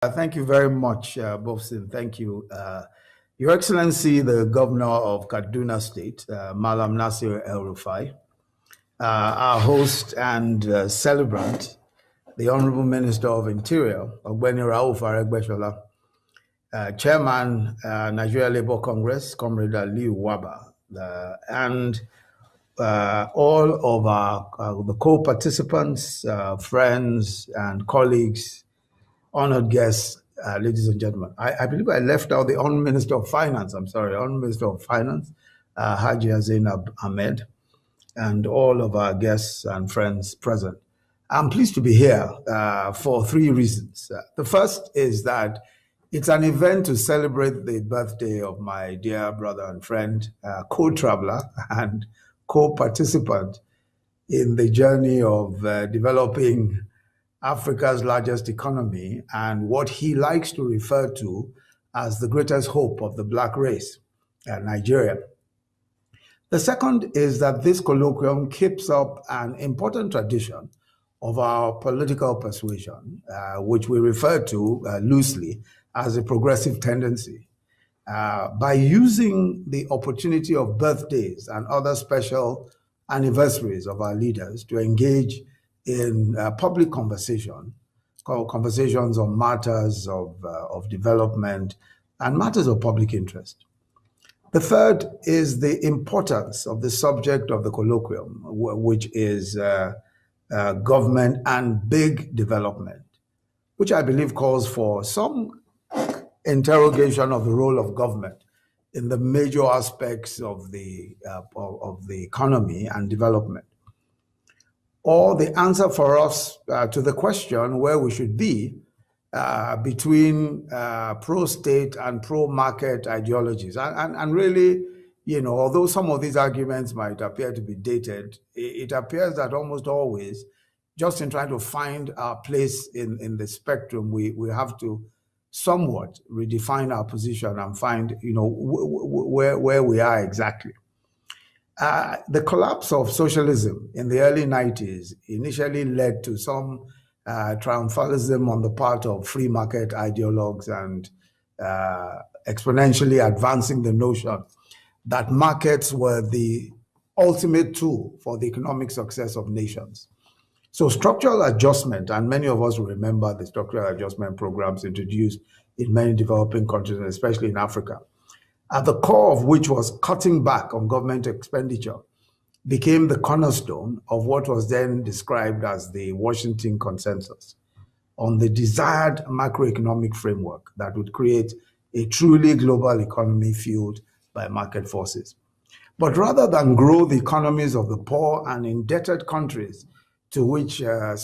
Thank you very much, Bobson. Thank you. Your Excellency, the Governor of Kaduna State, Malam Nasir El-Rufai, our host and celebrant, the Honorable Minister of Interior, Ogbeni Rauf Aregbesola, Chairman, Nigeria Labour Congress, Comrade Aliu Waba, and all of our the co-participants, friends, and colleagues, honored guests, ladies and gentlemen. I believe I left out the Honorable Minister of Finance. I'm sorry, Honorable Minister of Finance, Haji Zainab Ahmed, and all of our guests and friends present. I'm pleased to be here for three reasons. The first is that it's an event to celebrate the birthday of my dear brother and friend, co-traveler and co-participant in the journey of developing Africa's largest economy and what he likes to refer to as the greatest hope of the Black race, Nigeria. The second is that this colloquium keeps up an important tradition of our political persuasion, which we refer to loosely as a progressive tendency. By using the opportunity of birthdays and other special anniversaries of our leaders to engage in public conversations on matters of development and matters of public interest. The third is the importance of the subject of the colloquium, which is government and big development, which I believe calls for some interrogation of the role of government in the major aspects of the economy and development. Or the answer for us to the question where we should be between pro-state and pro-market ideologies. And really, you know, although some of these arguments might appear to be dated, it appears that almost always, just in trying to find our place in the spectrum, we have to somewhat redefine our position and find, you know, where we are exactly. The collapse of socialism in the early 90s initially led to some triumphalism on the part of free market ideologues and exponentially advancing the notion that markets were the ultimate tool for the economic success of nations. So structural adjustment, and many of us will remember the structural adjustment programs introduced in many developing countries, especially in Africa, at the core of which was cutting back on government expenditure, became the cornerstone of what was then described as the Washington Consensus on the desired macroeconomic framework that would create a truly global economy fueled by market forces. But rather than grow the economies of the poor and indebted countries to which the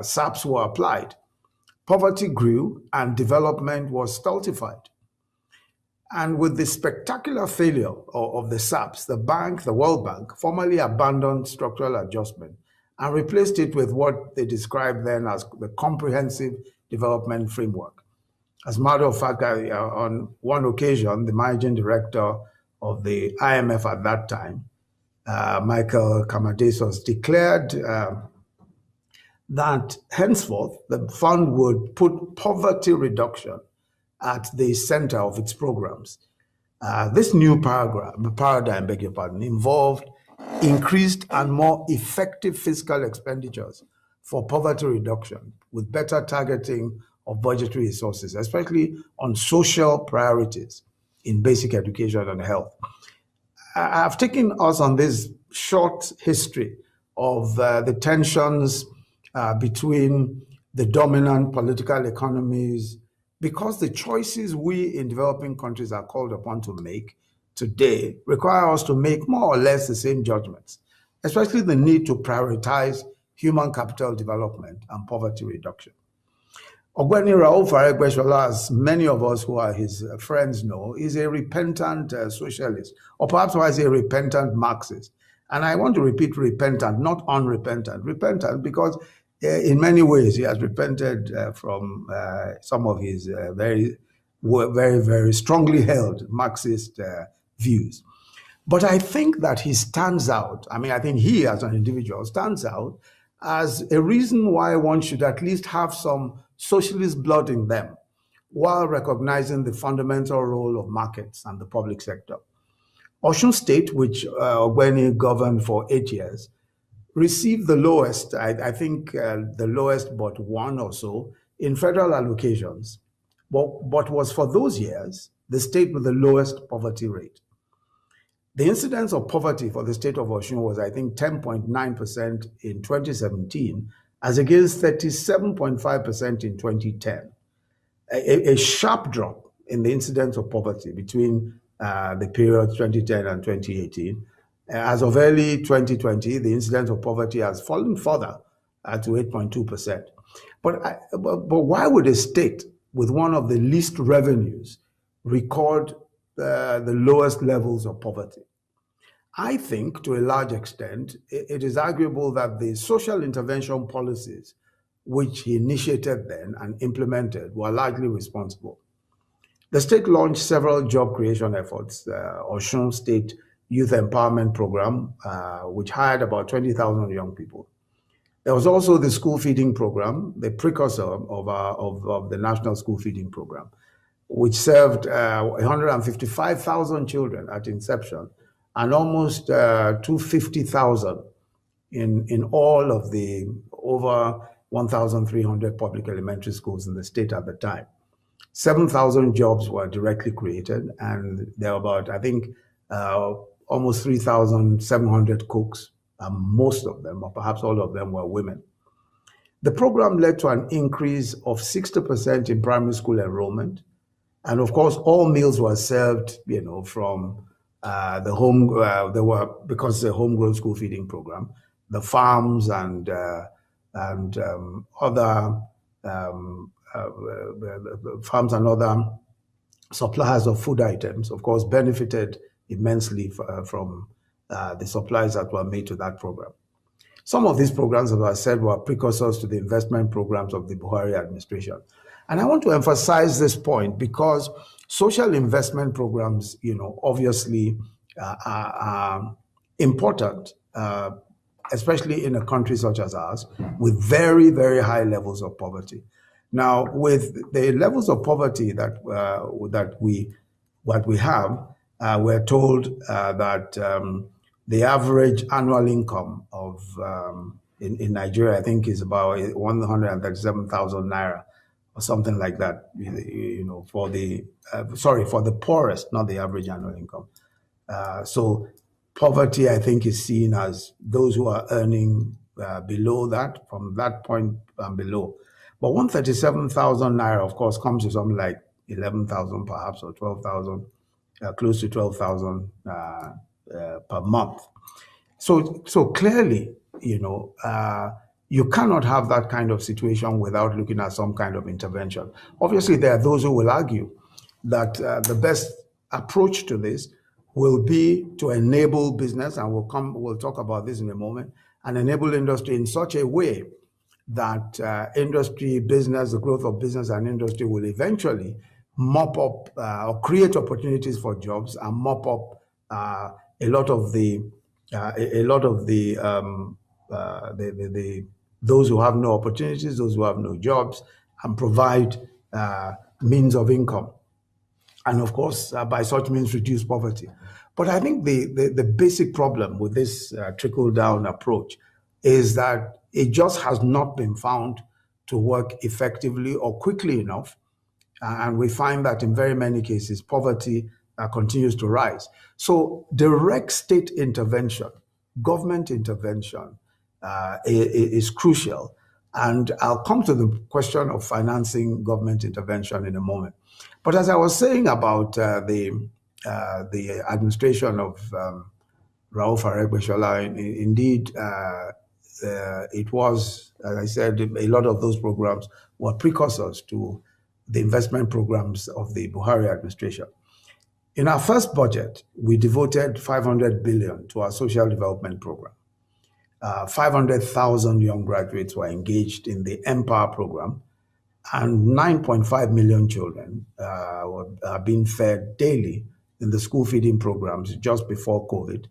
SAPs were applied, poverty grew and development was stultified. And with the spectacular failure of the SAPs, the World Bank, formally abandoned structural adjustment and replaced it with what they described then as the Comprehensive Development Framework. As a matter of fact, on one occasion, the managing director of the IMF at that time, Michael Kamadesos, declared that henceforth the fund would put poverty reduction at the center of its programs. This new paradigm, beg your pardon, involved increased and more effective fiscal expenditures for poverty reduction with better targeting of budgetary resources, especially on social priorities in basic education and health. I've taken us on this short history of the tensions between the dominant political economies, because the choices we in developing countries are called upon to make today require us to make more or less the same judgments, especially the need to prioritize human capital development and poverty reduction. Ogbeni Rauf Aregbesola, as many of us who are his friends know, is a repentant socialist, or perhaps I say a repentant Marxist. And I want to repeat repentant, not unrepentant. Repentant because in many ways he has repented from some of his very, very strongly held Marxist views. But I think that he stands out. I mean, I think he as an individual stands out as a reason why one should at least have some socialist blood in them, while recognizing the fundamental role of markets and the public sector. Osun State, which Ogbeni governed for 8 years, received the lowest, I think the lowest but one or so, in federal allocations, but was for those years the state with the lowest poverty rate. The incidence of poverty for the state of Osun was, I think, 10.9% in 2017, as against 37.5% in 2010. A sharp drop in the incidence of poverty between the period 2010 and 2018. As of early 2020, the incidence of poverty has fallen further to 8.2%. But why would a state with one of the least revenues record the lowest levels of poverty? I think, to a large extent, it is arguable that the social intervention policies which he initiated then and implemented were largely responsible. The state launched several job creation efforts. Osun State Youth Empowerment Program, which hired about 20,000 young people. There was also the school feeding program, the precursor of the National School Feeding Program, which served 155,000 children at inception and almost 250,000 in all of the over 1,300 public elementary schools in the state at the time. 7,000 jobs were directly created, and there were about, I think, almost 3,700 cooks, and most of them, or perhaps all of them, were women. The program led to an increase of 60% in primary school enrollment, and of course, all meals were served, from the home. Because it's a homegrown school feeding program, the farms and other farms and other suppliers of food items, of course, benefited immensely from the supplies that were made to that program. Some of these programs, as I said, were precursors to the investment programs of the Buhari administration. And I want to emphasize this point because social investment programs, obviously are important, especially in a country such as ours, with very, very high levels of poverty. Now, with the levels of poverty that we have, we're told that the average annual income of in Nigeria, I think, is about 137,000 naira or something like that. For the poorest, not the average annual income. So poverty, I think, is seen as those who are earning below that, from that point and below. But 137,000 naira, of course, comes to something like 11,000 perhaps, or 12,000, close to 12,000 per month. So clearly, you cannot have that kind of situation without looking at some kind of intervention. Obviously, there are those who will argue that the best approach to this will be to enable business, and we'll talk about this in a moment, and enable industry in such a way that industry, business, the growth of business and industry will eventually mop up or create opportunities for jobs and mop up a lot of those who have no opportunities, those who have no jobs, and provide means of income. And of course, by such means, reduce poverty. But I think the basic problem with this trickle-down approach is that it just has not been found to work effectively or quickly enough. And we find that in very many cases, poverty continues to rise. So direct state intervention, government intervention is crucial. And I'll come to the question of financing government intervention in a moment. But as I was saying about the administration of Rauf Aregbesola, indeed, it was, as I said, a lot of those programs were precursors to the investment programs of the Buhari administration. In our first budget, we devoted 500 billion to our social development program. 500,000 young graduates were engaged in the Empower program, and 9.5 million children are being fed daily in the school feeding programs just before COVID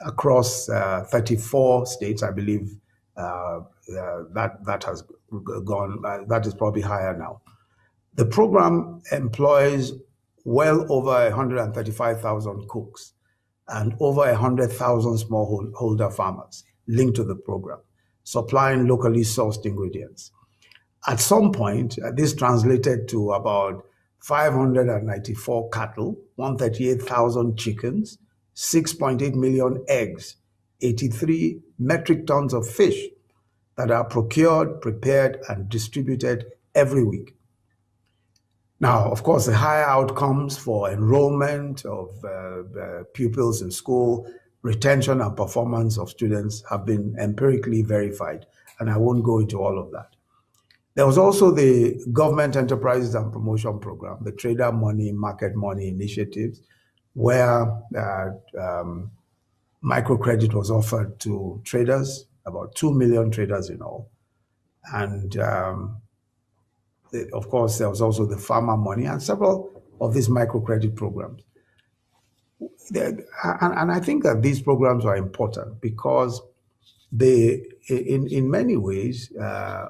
across 34 states, I believe that has gone, that is probably higher now. The program employs well over 135,000 cooks and over 100,000 smallholder farmers linked to the program, supplying locally sourced ingredients. At some point, this translated to about 594 cattle, 138,000 chickens, 6.8 million eggs, 83 metric tons of fish that are procured, prepared, and distributed every week. Now, of course, the higher outcomes for enrollment of pupils in school, retention and performance of students have been empirically verified, and I won't go into all of that. There was also the Government Enterprises and Promotion Program, the Trader Money, Market Money initiatives, where microcredit was offered to traders, about 2 million traders in all. And of course, there was also the farmer money and several of these microcredit programs. And I think that these programs are important because they, in many ways,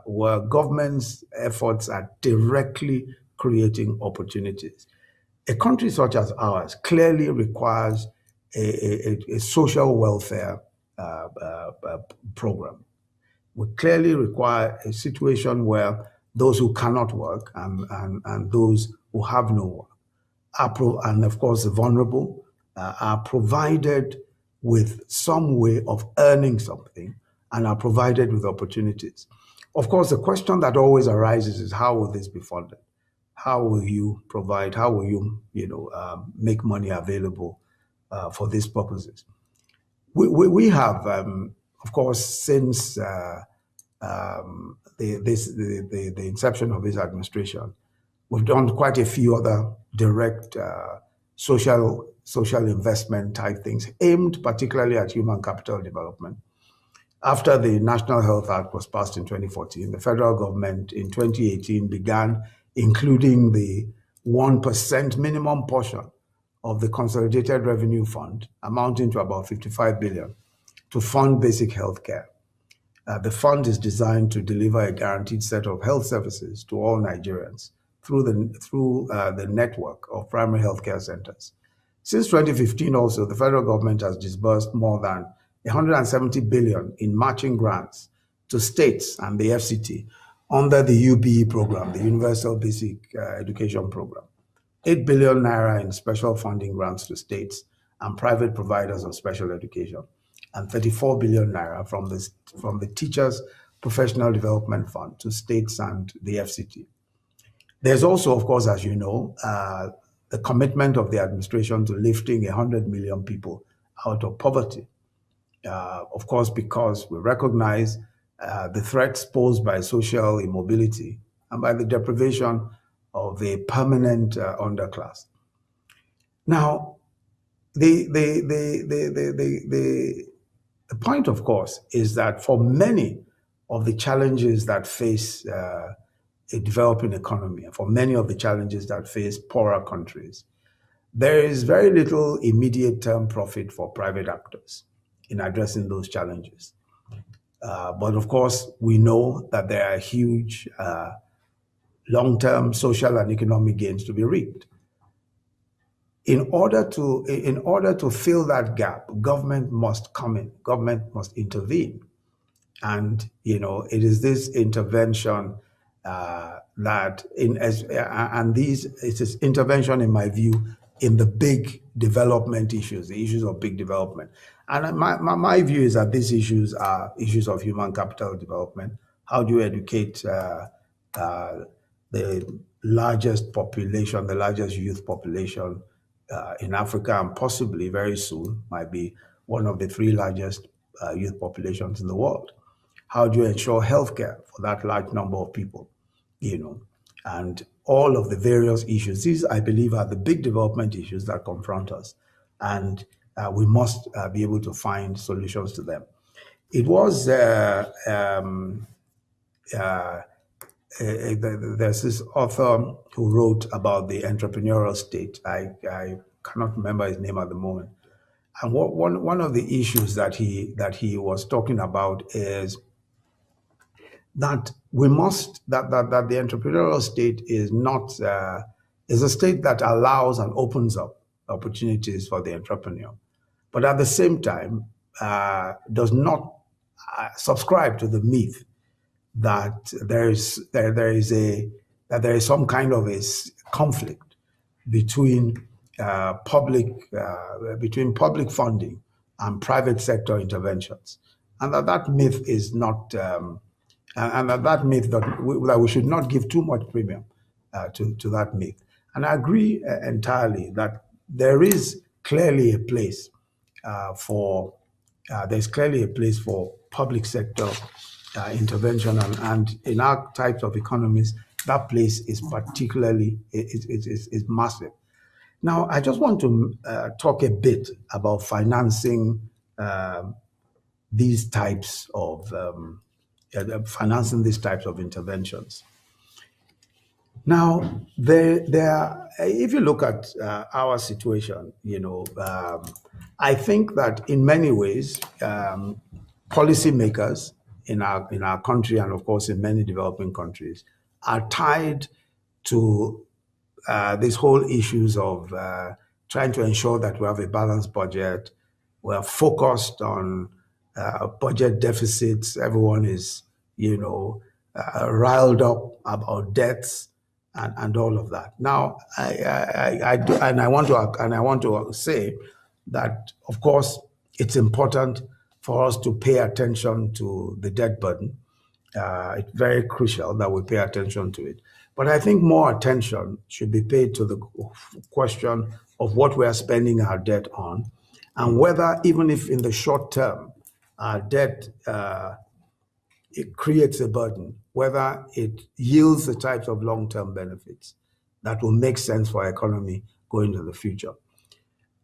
were government's efforts at directly creating opportunities. A country such as ours clearly requires a social welfare program. We clearly require a situation where those who cannot work and those who have no work and of course the vulnerable are provided with some way of earning something and are provided with opportunities. Of course, the question that always arises is how will this be funded? How will you provide? How will you, make money available for these purposes? We have, of course, since the inception of this administration, we've done quite a few other direct social investment type things aimed particularly at human capital development. After the National Health Act was passed in 2014, the federal government in 2018 began including the 1% minimum portion of the Consolidated Revenue Fund, amounting to about 55 billion, to fund basic health care. The fund is designed to deliver a guaranteed set of health services to all Nigerians through the network of primary healthcare centers. Since 2015 also, the federal government has disbursed more than 170 billion in matching grants to states and the FCT under the UBE program, the Universal Basic Education Program. 8 billion naira in special funding grants to states and private providers of special education, and 34 billion naira from the Teachers Professional Development Fund to states and the FCT. There's also, of course, as you know, the commitment of the administration to lifting 100 million people out of poverty. Of course, because we recognize the threats posed by social immobility and by the deprivation of a permanent underclass. Now, the point, of course, is that for many of the challenges that face a developing economy, and for many of the challenges that face poorer countries, there is very little immediate term profit for private actors in addressing those challenges. But of course, we know that there are huge long-term social and economic gains to be reaped. In order to fill that gap, government must come in, government must intervene. And, it is this intervention it is intervention, in my view, in the big development issues, the issues of big development. And my view is that these issues are issues of human capital development. How do you educate the largest population, the largest youth population in Africa, and possibly very soon might be one of the 3 largest youth populations in the world? How do you ensure healthcare for that large number of people? And all of the various issues. These, I believe, are the big development issues that confront us, and we must be able to find solutions to them. It was there's this author who wrote about the entrepreneurial state. I cannot remember his name at the moment. And one of the issues that he was talking about is that we must that the entrepreneurial state is not is a state that allows and opens up opportunities for the entrepreneur, but at the same time does not subscribe to the myth that there is some kind of a conflict between between public funding and private sector interventions, and that myth is not and that myth that we should not give too much premium to that myth. And I agree entirely that there is clearly a place for there's clearly a place for public sector intervention, and in our types of economies, that place is particularly is massive. Now, I just want to talk a bit about financing these types of interventions. Now, if you look at our situation, I think that in many ways, policymakers in our country, and of course in many developing countries, are tied to these whole issues of trying to ensure that we have a balanced budget. We're focused on budget deficits. Everyone is, riled up about debts and all of that. Now, I want to say that, of course, it's important for us to pay attention to the debt burden. It's very crucial that we pay attention to it. But I think more attention should be paid to the question of what we are spending our debt on, and whether, even if in the short term, our debt it creates a burden, whether it yields the types of long-term benefits that will make sense for our economy going into the future.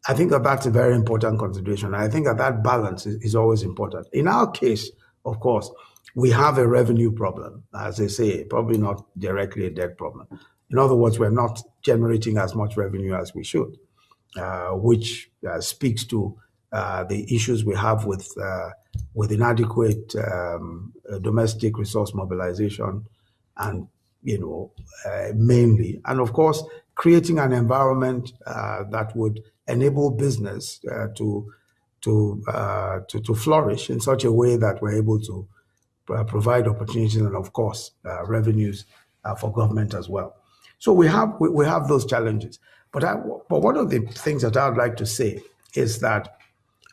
I think that that's a very important consideration. I think that balance is always important. In our case, of course, we have a revenue problem, as they say, probably not directly a debt problem. In other words, we're not generating as much revenue as we should, which speaks to the issues we have with inadequate domestic resource mobilization, and mainly, and of course, creating an environment that would enable business to flourish in such a way that we're able to provide opportunities and, of course, revenues for government as well. So we have those challenges. But one of the things that I would like to say is that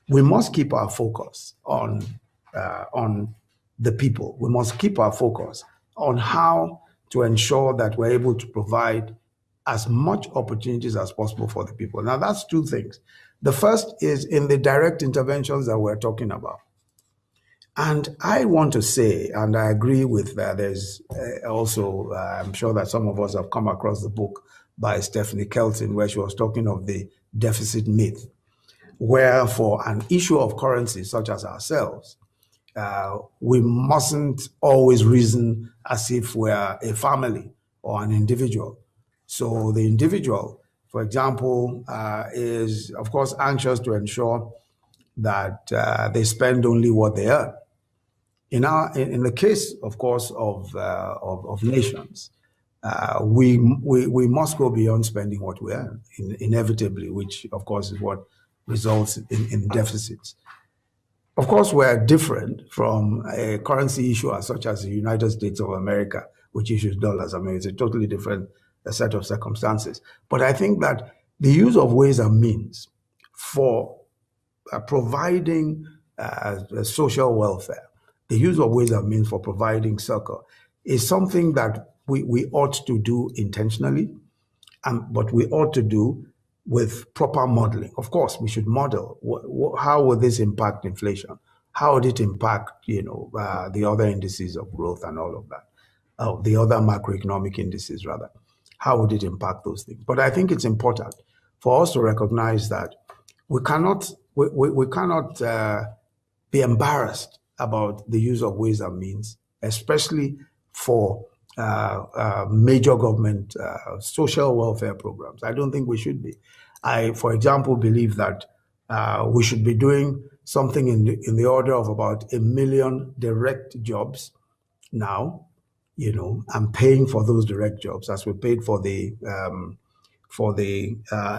we must keep our focus on the people. We must keep our focus on how to ensure that we're able to provide as much opportunities as possible for the people. Now, that's two things. The first is in the direct interventions that we're talking about. And I want to say, and I agree with that, there's also, I'm sure that some of us have come across the book by Stephanie Kelton, where she was talking of the deficit myth, where for an issue of currency such as ourselves, we mustn't always reason as if we're a family or an individual. So the individual, for example, is, of course, anxious to ensure that they spend only what they earn. In the case, of course, of nations, we must go beyond spending what we earn, inevitably, which, of course, is what results in deficits. Of course, we're different from a currency issuer such as the United States of America, which issues dollars. I mean, it's a totally different set of circumstances. But I think that the use of ways and means for providing social welfare, the use of ways and means for providing succor, is something that we ought to do intentionally, but we ought to do with proper modeling. Of course, we should model how will this impact inflation? How would it impact, the other indices of growth and all of that, the other macroeconomic indices rather? How would it impact those things? But I think it's important for us to recognize that we cannot be embarrassed about the use of ways and means, especially for major government social welfare programs. I don't think we should be. I, for example, believe that we should be doing something in the order of about 1 million direct jobs now, and paying for those direct jobs as we paid for the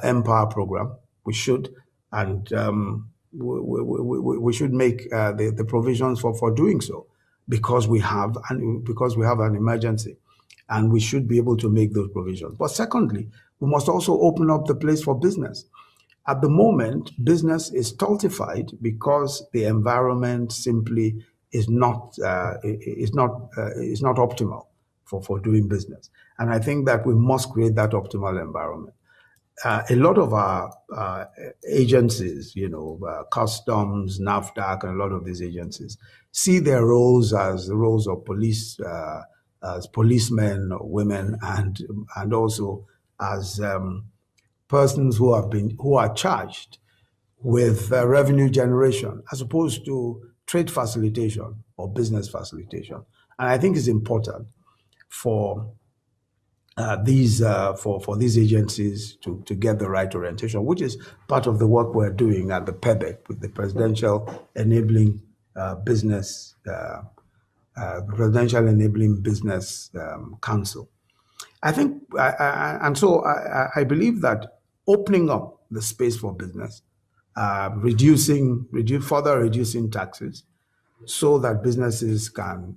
Empower program. We should, and we should make the provisions for doing so, because we have an emergency, and we should be able to make those provisions. But secondly, we must also open up the place for business. At the moment, business is stultified because the environment simply is not optimal for doing business. And I think that we must create that optimal environment. A lot of our agencies, customs, NAFDAC, and a lot of these agencies see their roles as the roles of police, as policemen or women, and also as persons who are charged with revenue generation, as opposed to trade facilitation or business facilitation. And I think it's important for these agencies to get the right orientation, which is part of the work we're doing at the PEBEC with the Presidential Enabling Business Council. I think, I believe that opening up the space for business, further reducing taxes, so that businesses can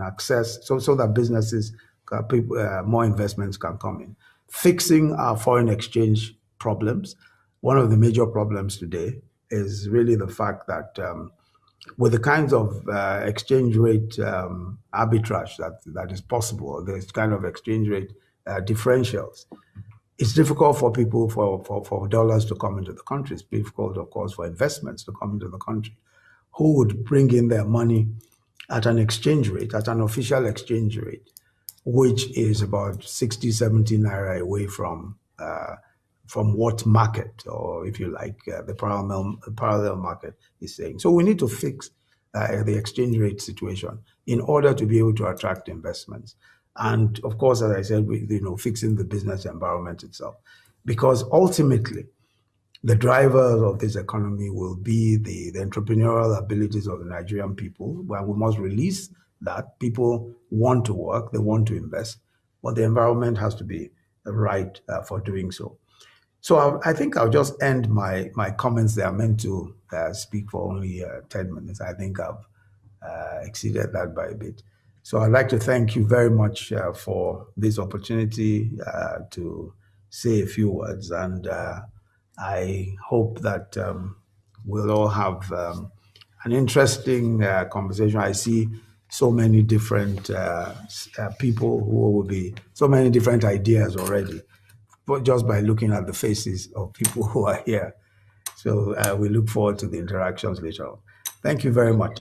access, so that businesses, more investments can come in. Fixing our foreign exchange problems. One of the major problems today is really the fact that with the kinds of exchange rate arbitrage that is possible, this kind of exchange rate differentials, it's difficult for people, for dollars to come into the country. It's difficult, of course, for investments to come into the country. Who would bring in their money at an exchange rate, at an official exchange rate, which is about 60, 70 naira away from what market, or if you like, the parallel market is saying. So we need to fix the exchange rate situation in order to be able to attract investments. And of course, as I said, fixing the business environment itself. Because ultimately, the drivers of this economy will be the entrepreneurial abilities of the Nigerian people, where we must release that. People want to work, they want to invest, but the environment has to be right for doing so. So I think I'll just end my comments there. I'm meant to speak for only 10 minutes. I think I've exceeded that by a bit. So I'd like to thank you very much for this opportunity to say a few words, and I hope that we'll all have an interesting conversation. I see so many different people who will be, so many different ideas already, but just by looking at the faces of people who are here. So we look forward to the interactions later on. Thank you very much.